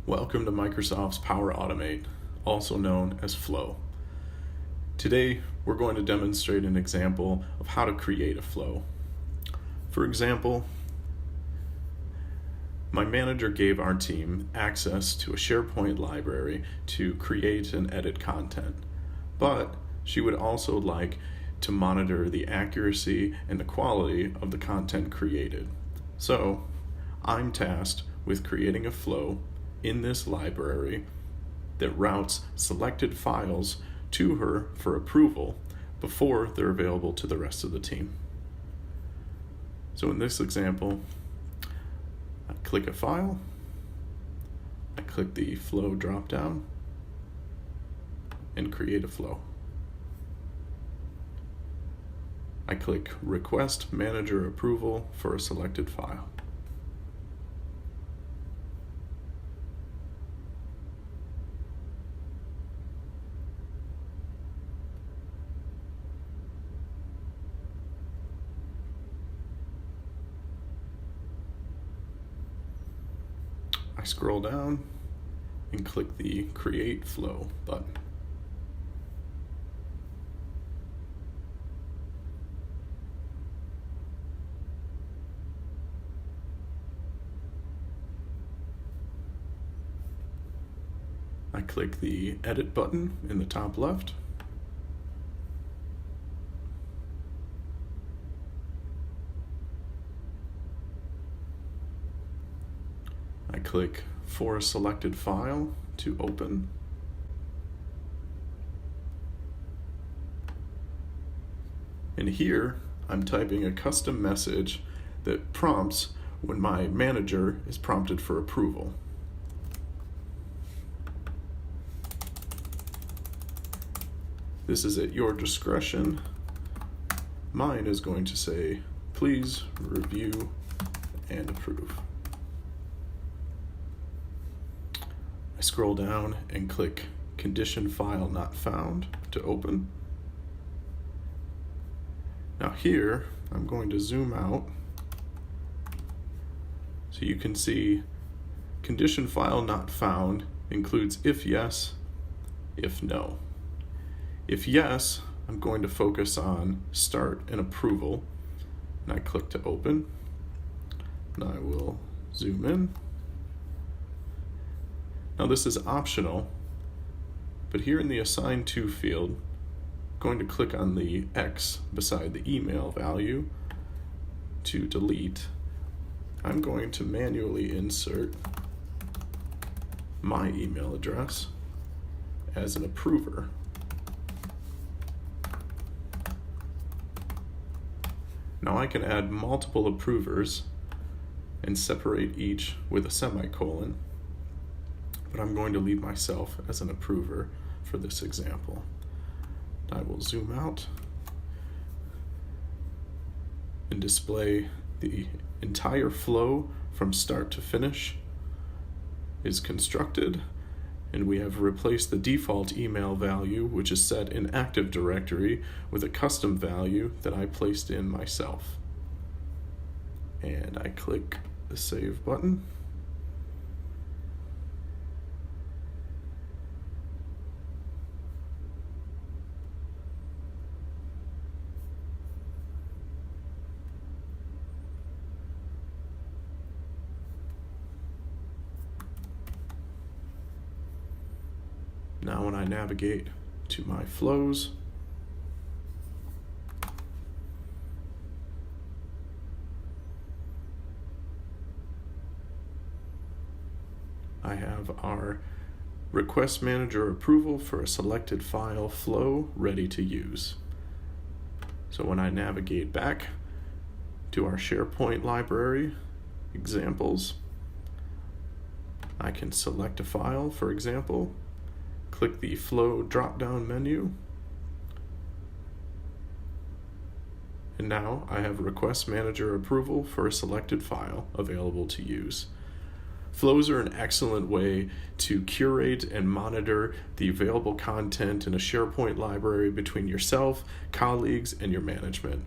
Welcome to Microsoft's Power Automate, also known as Flow. Today, we're going to demonstrate an example of how to create a flow. For example, my manager gave our team access to a SharePoint library to create and edit content, but she would also like to monitor the accuracy and the quality of the content created. So, I'm tasked with creating a flow in this library that routes selected files to her for approval before they're available to the rest of the team. So in this example, I click a file, I click the flow dropdown, and create a flow. I click request manager approval for a selected file. I scroll down and click the Create Flow button. I click the Edit button in the top left. I click for a selected file to open. And here, I'm typing a custom message that prompts when my manager is prompted for approval. This is at your discretion. Mine is going to say, please review and approve. I scroll down and click Condition File Not Found to open. Now here, I'm going to zoom out so you can see Condition File Not Found includes if yes, if no. If yes, I'm going to focus on Start and Approval, and I click to open, and I will zoom in. Now this is optional, but here in the Assign To field, I'm going to click on the X beside the email value to delete. I'm going to manually insert my email address as an approver. Now I can add multiple approvers and separate each with a semicolon, but I'm going to leave myself as an approver for this example. I will zoom out and display the entire flow from start to finish is constructed, and we have replaced the default email value, which is set in Active Directory, with a custom value that I placed in myself. And I click the Save button. Now when I navigate to my flows, I have our request manager approval for a selected file flow ready to use. So when I navigate back to our SharePoint library examples, I can select a file, for example, click the Flow drop-down menu, and now I have Request Manager approval for a selected file available to use. Flows are an excellent way to curate and monitor the available content in a SharePoint library between yourself, colleagues, and your management.